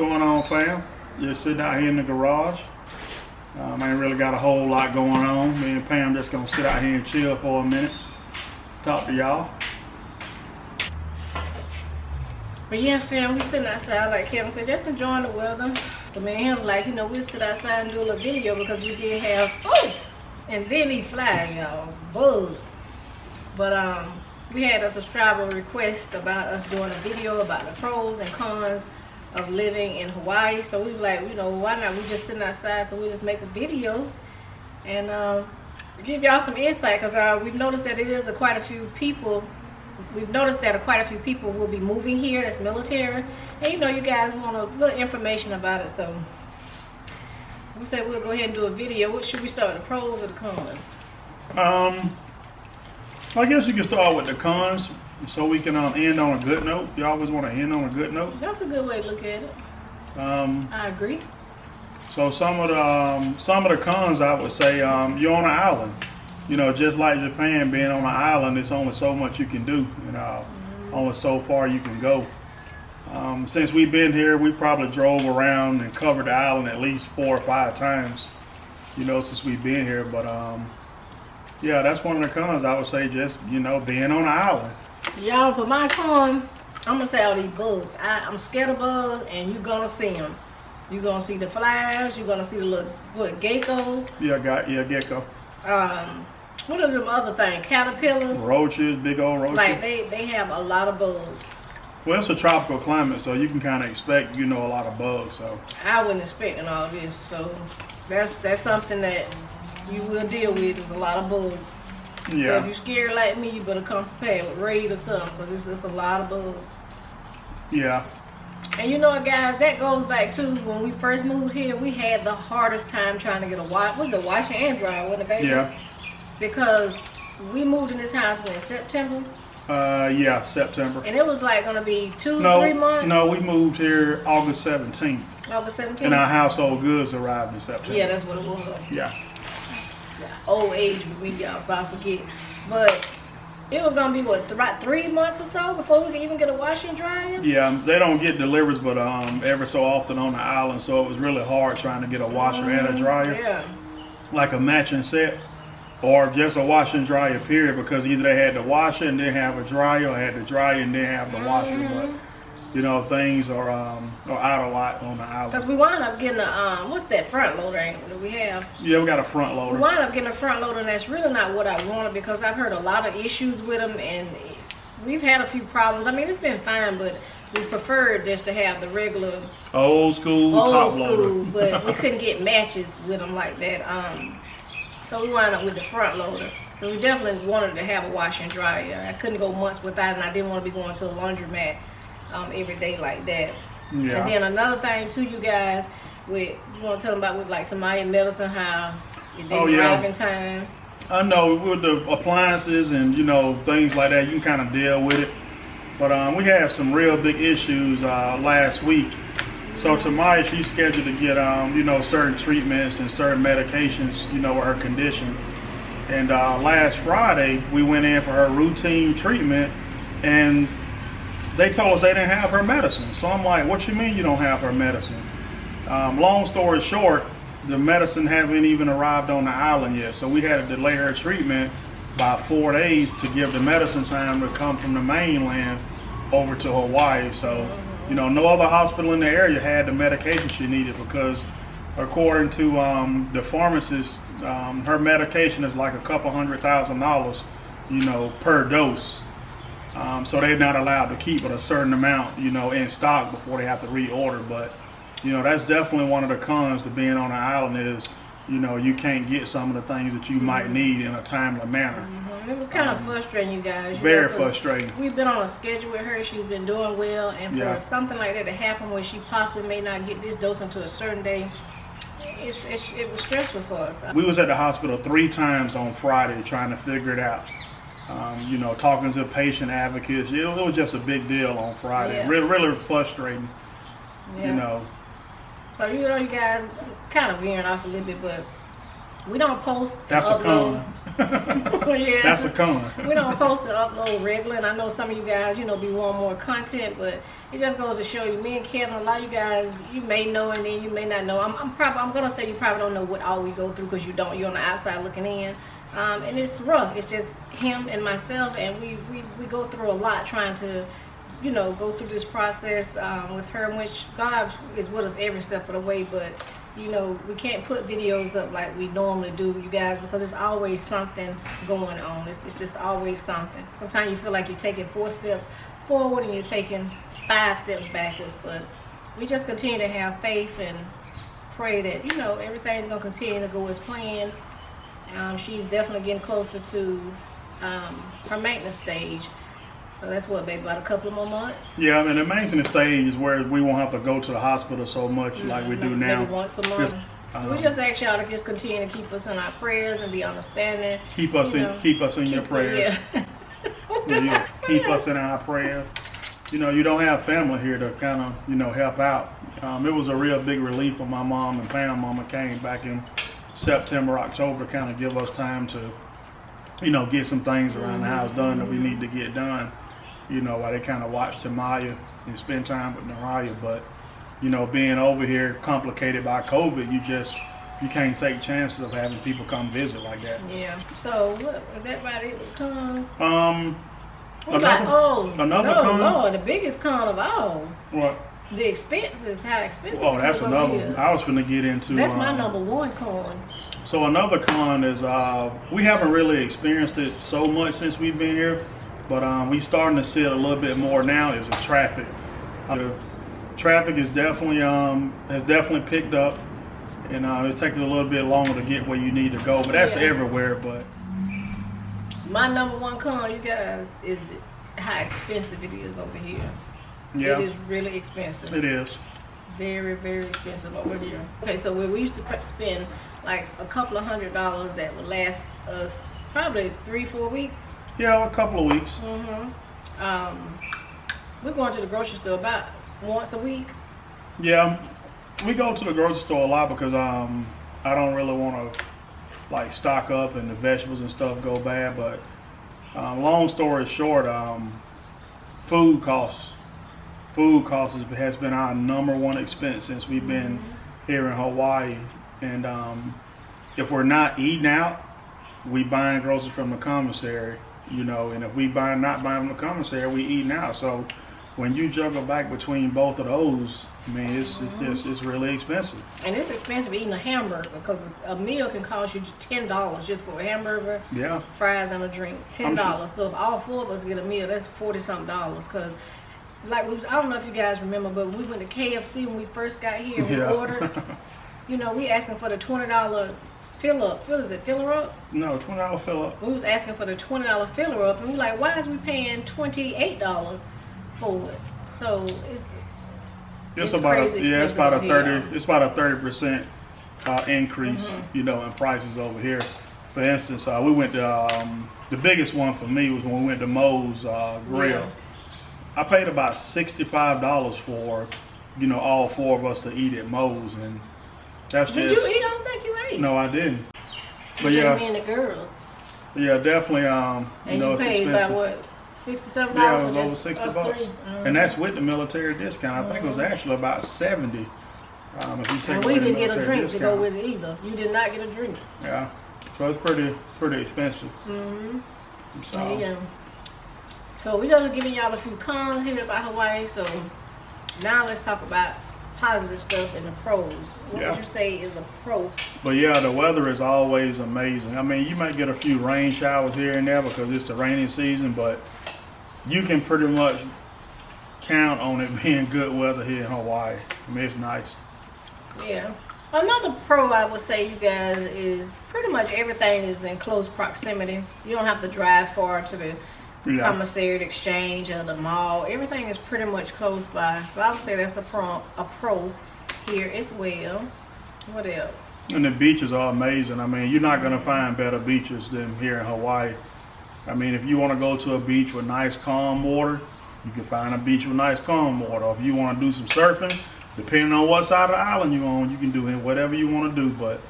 going on, fam? Just sitting out here in the garage. I ain't really got a whole lot going on. Me and Pam just gonna sit out here and chill for a minute. Talk to y'all. But yeah, fam, we sitting outside like Kevin said, just enjoying the weather. So me and him was like, we'll sit outside and do a little video because we did have, and then he flies, y'all, bugs. But we had a subscriber request about us doing a video about the pros and cons of living in Hawaii. So we was like, why not? We just sitting outside, so we just make a video and give y'all some insight, because we've noticed that quite a few people. We've noticed that quite a few people will be moving here that's military, and you guys want a little information about it. So we said we'll go ahead and do a video. What should we start, the pros or the cons? I guess you can start with the cons, so we can end on a good note. You always want to end on a good note. That's a good way to look at it. I agree. So some of the cons, I would say, you're on an island. Just like Japan, being on an island, it's only so much you can do. Only so far you can go. Since we've been here, we probably drove around and covered the island at least 4 or 5 times. Since we've been here, but yeah, that's one of the cons. I would say just, being on an island. Y'all, for my con, I'm going to say all these bugs. I'm scared of bugs, and you're going to see them. You're going to see the flies. You're going to see the little, geckos. Yeah, gecko. What are them other things? Caterpillars. Roaches, big old roaches. Like, they have a lot of bugs. Well, it's a tropical climate, so you can kind of expect, a lot of bugs. So I wasn't expecting all this. So that's something that you will deal with, is a lot of bugs. Yeah. So if you're scared like me, you better come prepared with Raid or something, because it's a lot of bugs. Yeah. And guys, that goes back to when we first moved here. We had the hardest time trying to get a washer and dryer, wasn't it, baby? Yeah. Because we moved in this house in September. Yeah, September. And it was like gonna be 3 months. No, we moved here August 17th. August 17th. And our household goods arrived in September. Yeah, that's what it was. Yeah. Old age with me, y'all, so I forget. But it was gonna be about 3 months or so before we could even get a washer and dryer. Yeah, they don't get deliveries, but ever so often on the island, so it was really hard trying to get a washer and a dryer. Yeah. Like a matching set, or just a washer and dryer period, because either they had the washer and didn't have a dryer, or had the dryer and didn't have the washer. But things are out a lot on the island. Because we wound up getting a what's that, front loader that we have? Yeah, we got a front loader. We wound up getting a front loader, and that's really not what I wanted, because I've heard a lot of issues with them, and we've had a few problems. I mean, it's been fine, but we preferred just to have the regular old school top loader. But we couldn't get matches with them like that. So we wound up with the front loader. And we definitely wanted to have a washer and dryer. I couldn't go months without it, and I didn't want to be going to a laundromat every day like that. Yeah. And then another thing too, you guys, you want to tell them about with like Tamaya medicine, how it didn't arrive in time. I know with the appliances and things like that, you can kind of deal with it. But we had some real big issues last week. So Tamaya, she's scheduled to get certain treatments and certain medications, with her condition. And last Friday we went in for her routine treatment, and they told us they didn't have her medicine. So I'm like, what you mean you don't have her medicine? Long story short, the medicine haven't even arrived on the island yet. So we had to delay her treatment by 4 days to give the medicine time to come from the mainland over to Hawaii. So, no other hospital in the area had the medication she needed, because according to the pharmacist, her medication is like a couple $100,000, per dose. So they're not allowed to keep a certain amount, in stock before they have to reorder. But, that's definitely one of the cons to being on an island is, you can't get some of the things that you might need in a timely manner. It was kind of frustrating, you guys. Very frustrating. We've been on a schedule with her. She's been doing well. And for something like that to happen where she possibly may not get this dose until a certain day, it was stressful for us. We was at the hospital 3 times on Friday trying to figure it out. Talking to patient advocates. It was just a big deal on Friday. Yeah. Really frustrating. Yeah. So you guys kind of veering off a little bit, but we don't post. That's a con. Yeah. That's a con. We don't post to upload regular, and I know some of you guys, you know, be wanting more content, but it just goes to show you, me and Kevin, a lot of you guys, you may know and then you may not know. I'm gonna say you probably don't know what all we go through because you don't. You're on the outside looking in, and it's rough. It's just him and myself, and we go through a lot trying to, you know, go through this process with her, which God is with us every step of the way, but you know, we can't put videos up like we normally do, you guys, because it's always something going on. It's just always something. Sometimes you feel like you're taking 4 steps forward and you're taking 5 steps backwards, but we just continue to have faith and pray that, you know, everything's going to continue to go as planned. She's definitely getting closer to her maintenance stage. So that's what, baby, about a couple of more months? Yeah, I mean, the maintenance stage is where we won't have to go to the hospital so much like we do now. Maybe once a month. We just ask y'all to just continue to keep us in our prayers and be understanding. Keep us in your prayers. Yeah. Yeah, keep us in our prayers. You know, you don't have family here to kind of, you know, help out. It was a real big relief when my mom and Pam mama came back in September, October, kind of give us time to, you know, get some things around the house done that we need to get done. You know, while they kind of watched Tamaya and spend time with Naraya. But, you know, being over here complicated by COVID, you can't take chances of having people come visit like that. Yeah. So, what, is that about it with cons? Another con? Lord, the biggest con of all. What? The expenses, how expensive. Oh, that's another one. I was finna get into. That's my number one con. So another con is we haven't really experienced it so much since we've been here. But we starting to see it a little bit more now is the traffic. The traffic is definitely has definitely picked up, and it's taking a little bit longer to get where you need to go. But that's everywhere. But my number one con, you guys, is how expensive it is over here. Yeah, it is really expensive. It is very, very expensive over here. Okay, so we used to spend like a couple of $100 that would last us probably 3-4 weeks. Yeah, a couple of weeks. We're going to the grocery store about once a week. Yeah, we go to the grocery store a lot because I don't really want to like stock up and the vegetables and stuff go bad. But long story short, food costs has been our number one expense since we've been here in Hawaii. And if we're not eating out, we buying groceries from the commissary. You know, and if we not buying from the commissary, we eating out. So when you juggle back between both of those, I mean, it's really expensive. And it's expensive eating a hamburger because a meal can cost you $10 just for a hamburger, fries, and a drink. $10. So if all 4 of us get a meal, that's $40-something. Because like I don't know if you guys remember, but we went to KFC when we first got here and we ordered. You know, we asking for the $20 filler up. No, $20 fill up. We was asking for the $20 filler up, and we like, why is we paying $28 for it? So it's about crazy. It's about a 30% increase, you know, in prices over here. For instance, we went to the biggest one for me was when we went to Moe's Grill. Yeah. I paid about $65 for, you know, all 4 of us to eat at Moe's, and that's Did you eat? I don't think you ate. No, I didn't. But just me and the girls. Yeah, definitely. And you know, you paid it's expensive. about what? $67? Yeah, it was over $60. And that's with the military discount. I think it was actually about $70. If you take and we didn't get a drink to go with it either. You did not get a drink. Yeah, so it's pretty expensive. So. Yeah. So we're just giving y'all a few cons here about Hawaii. So now let's talk about positive stuff and the pros. What would you say is a pro? But yeah, the weather is always amazing. I mean, you might get a few rain showers here and there because it's the rainy season, but you can pretty much count on it being good weather here in Hawaii. I mean, it's nice. Yeah. Another pro I would say, you guys, is pretty much everything is in close proximity. You don't have to drive far to the commissary, the exchange, or the mall. Everything is pretty much close by. So I would say that's a pro here as well. What else? And the beaches are amazing. I mean, you're not going to find better beaches than here in Hawaii. I mean, if you want to go to a beach with nice, calm water, you can find a beach with nice, calm water. Or if you want to do some surfing, depending on what side of the island you're on, you can do whatever you want to do. But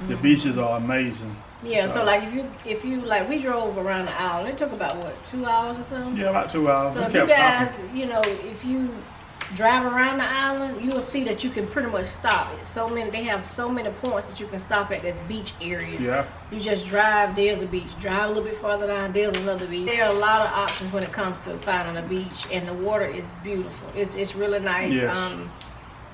the beaches are amazing. Yeah, so like if you like, we drove around the island. It took about what, 2 hours or something? Yeah, about 2 hours. So We if you kept guys, stopping. you know, if you drive around the island, you will see that you can pretty much stop it. They have so many points that you can stop at this beach area. Yeah. You just drive, there's a beach. Drive a little bit farther down, there's another beach. There are a lot of options when it comes to finding a beach, and the water is beautiful. It's really nice. Yes.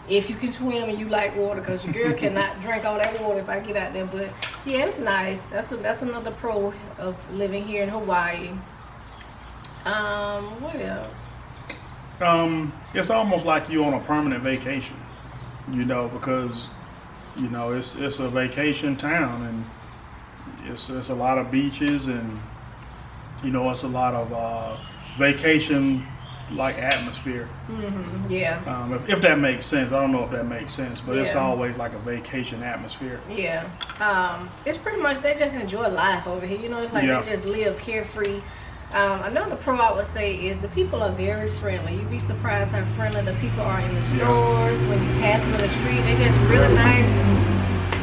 If you can swim and you like water, because your girl cannot drink all that water if I get out there. But yeah, it's nice. That's another pro of living here in Hawaii. What else? It's almost like you on a permanent vacation, you know, because you know it's a vacation town, and it's a lot of beaches, and you know it's a lot of vacation like atmosphere. Mm-hmm. Yeah. If that makes sense. I don't know if that makes sense, but it's Yeah. always like a vacation atmosphere. Yeah. It's pretty much they just enjoy life over here. You know, it's like Yeah. they just live carefree. Another pro I would say is the people are very friendly. You'd be surprised how friendly the people are in the stores. When you pass them in the street, they just really nice.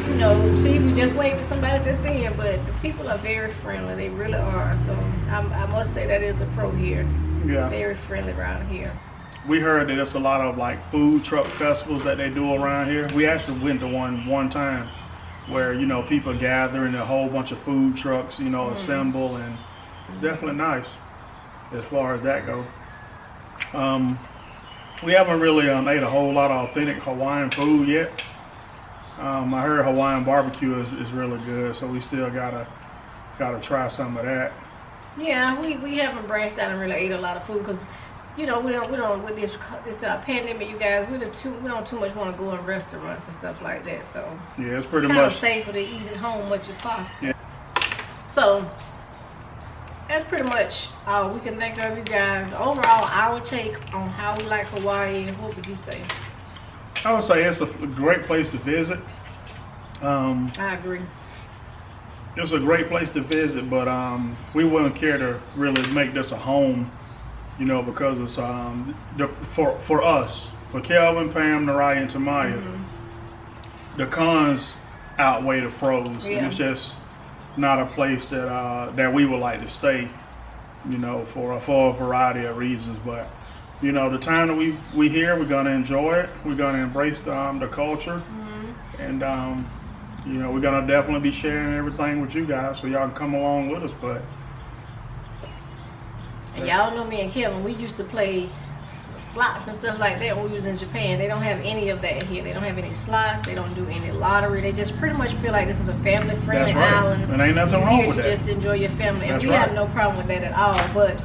You know, see, we just waved at somebody just then, but the people are very friendly. They really are. So I must say that is a pro here. Yeah. Very friendly around here. We heard that there's a lot of like food truck festivals that they do around here. We actually went to one time where, you know, people gather in a whole bunch of food trucks, you know, assemble, and definitely nice as far as that goes. We haven't really ate a whole lot of authentic Hawaiian food yet. I heard Hawaiian barbecue is really good, so we still gotta try some of that. Yeah, we haven't branched out and really ate a lot of food because, you know, we don't with this pandemic, you guys, we don't too much want to go in restaurants and stuff like that. So Yeah, it's pretty kind of much safer to eat at home much as possible. Yeah. So that's pretty much all we can think of, you guys. Overall, our take on how we like Hawaii. What would you say? I would say it's a great place to visit. I agree. It's a great place to visit, but we wouldn't care to really make this a home, you know, because it's for us, for Kelvin, Pam, Naraya, and Tamaya, the cons outweigh the pros, and it's just not a place that we would like to stay, you know, for a variety of reasons. But you know, the time that we here, we're gonna enjoy it. We're gonna embrace the culture, and you know, we're gonna definitely be sharing everything with you guys, so y'all can come along with us. But and y'all know me and Kevin, we used to play slots and stuff like that when we was in Japan. They don't have any of that here. They don't have any slots. They don't do any lottery. They just pretty much feel like this is a family-friendly That's right. island. And ain't nothing You're wrong here with to that. just enjoy your family, and That's we right. have no problem with that at all. But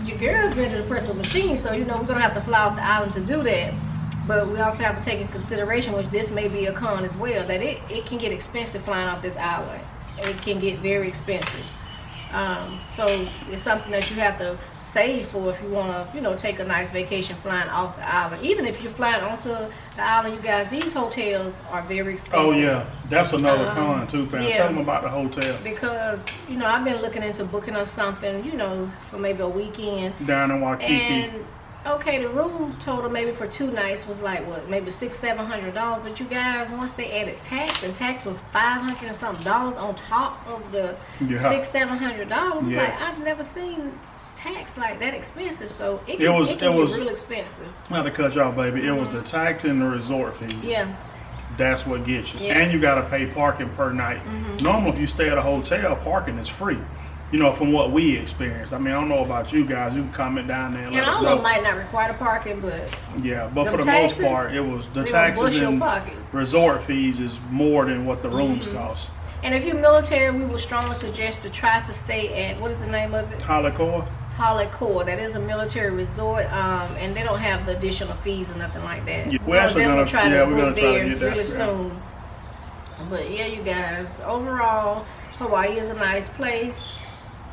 your girl's been to the press of machine, so you know we're gonna have to fly off the island to do that. But we also have to take into consideration, which this may be a con as well, that it can get expensive flying off this island. It can get very expensive. So it's something that you have to save for if you want to, you know, take a nice vacation flying off the island. Even if you're flying onto the island, you guys, these hotels are very expensive. oh yeah, that's another con too, Pam. yeah. Tell them about the hotel Because, you know, I've been looking into booking us something, you know, for maybe a weekend. down in Waikiki. And okay, the rooms total maybe for 2 nights was like what, maybe $600-700. But you guys, once they added tax, and tax was $500 and something dollars on top of the Yeah. $600-700. Yeah. Like, I've never seen tax like that expensive. So it It can was- get it was- real expensive. Not to cut y'all, baby. It was the tax and the resort fees. Yeah. That's what gets you. Yeah. And you gotta pay parking per night. Normally, if you stay at a hotel, parking is free. You know, from what we experienced. I mean, I don't know about you guys. You can comment down there and And let us although know. it might not require the parking, but Yeah, but them for the taxes, most part, it was the they gonna taxes bust your and pocket. resort fees is more than what the rooms cost. And if you're military, we would strongly suggest to try to stay at, what is the name of it? Holocaust? Holocaust. That is a military resort, and they don't have the additional fees or nothing like that. Yeah, We're actually definitely try to we're book gonna try to there get that. really Yeah. soon. But yeah, you guys, overall, Hawaii is a nice place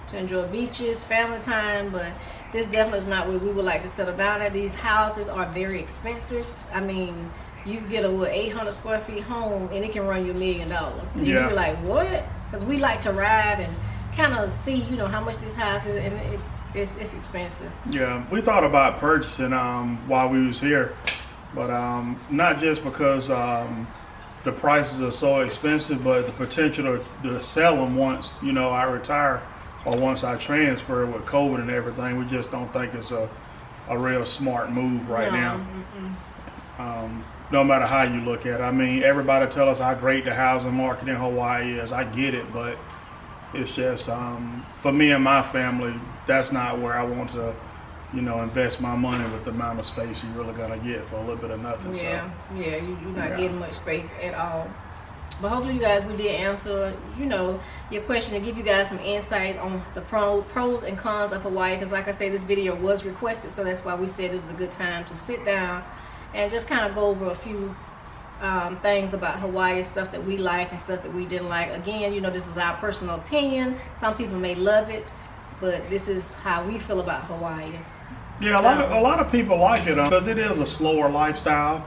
to enjoy beaches, family time, but this definitely is not where we would like to settle down at. These houses are very expensive. I mean, you get a 800 square feet home and it can run you $1 million. And Yeah. you be like, what? Because we like to ride and kind of see, you know, how much this house is, and it's expensive. Yeah, we thought about purchasing while we was here, but not just because the prices are so expensive, but the potential to sell them once, I retire or once I transfer with COVID and everything, we just don't think it's a real smart move right now. No matter how you look at it. I mean, everybody tell us how great the housing market in Hawaii is. I get it, but it's just, for me and my family, that's not where I want to, invest my money with the amount of space you're really gonna get for a little bit of nothing. Yeah, you're not getting much space at all. But hopefully you guys, we did answer, your question and give you guys some insight on the pros and cons of Hawaii. Because like I said, this video was requested, so that's why we said it was a good time to sit down and just kind of go over a few things about Hawaii, stuff that we like and stuff that we didn't like. Again, this was our personal opinion. Some people may love it, but this is how we feel about Hawaii. Yeah, a lot of people like it because it is a slower lifestyle.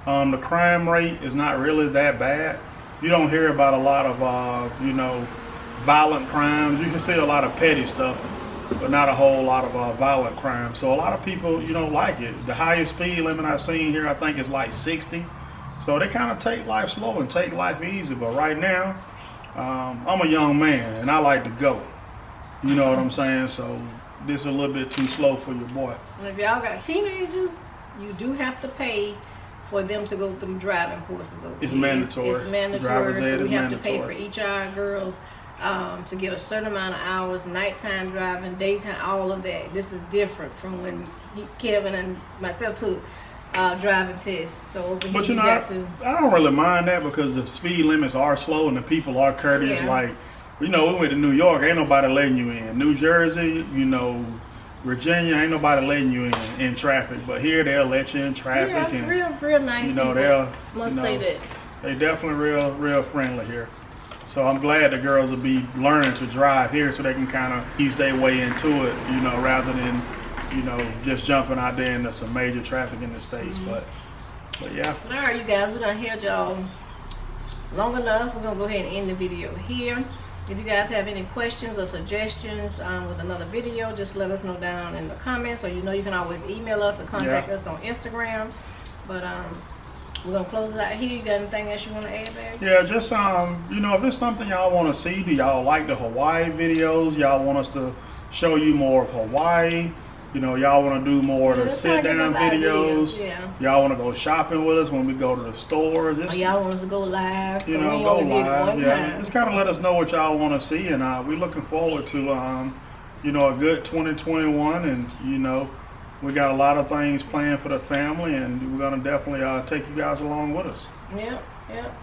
The crime rate is not really that bad. You don't hear about a lot of, violent crimes. You can see a lot of petty stuff, but not a whole lot of violent crime. So a lot of people, like it. The highest speed limit I've seen here, I think, is like 60. So they kind of take life slow and take life easy. But right now, I'm a young man and I like to go. You know what I'm saying? So this is a little bit too slow for your boy. And if y'all got teenagers, you do have to pay for them to go through driving courses over It's here. mandatory. It's mandatory, Driver's ed so we is have to pay for mandatory. each of our girls to get a certain amount of hours, nighttime driving, daytime, all of that. This is different from when Kevin and myself took driving tests. So over But here you got to. I don't really mind that because the speed limits are slow and the people are courteous. Yeah. Like, we went to New York, ain't nobody letting you in. New Jersey, Virginia, ain't nobody letting you in traffic. But here they'll let you in traffic. Yeah, And, real nice people. they'll, Must say that. They definitely real friendly here. So I'm glad the girls will be learning to drive here so they can kind of ease their way into it, rather than, just jumping out there into some major traffic in the States. But yeah. All right, you guys, we done held y'all long enough. We're going to go ahead and end the video here. If you guys have any questions or suggestions with another video, just let us know down in the comments, or you can always email us or contact us on Instagram. But we're gonna close it out here. You got anything else you want to add there? Yeah, just if it's something y'all want to see, do y'all like the Hawaii videos? Y'all want us to show you more of Hawaii? Y'all want to do more of the sit-down videos? Yeah. Y'all want to go shopping with us when we go to the stores? Or y'all want us to go live? Go live. Yeah, just kind of let us know what y'all want to see, and we're looking forward to a good 2021, and we got a lot of things planned for the family, and we're gonna definitely take you guys along with us. Yep. Well,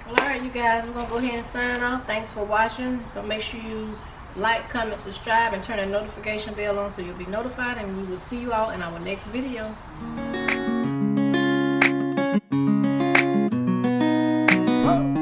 all right, you guys, we're gonna go ahead and sign off. Thanks for watching. Don't make sure you like, comment, subscribe, and turn that notification bell on so you'll be notified, and we will see you all in our next video. Whoa.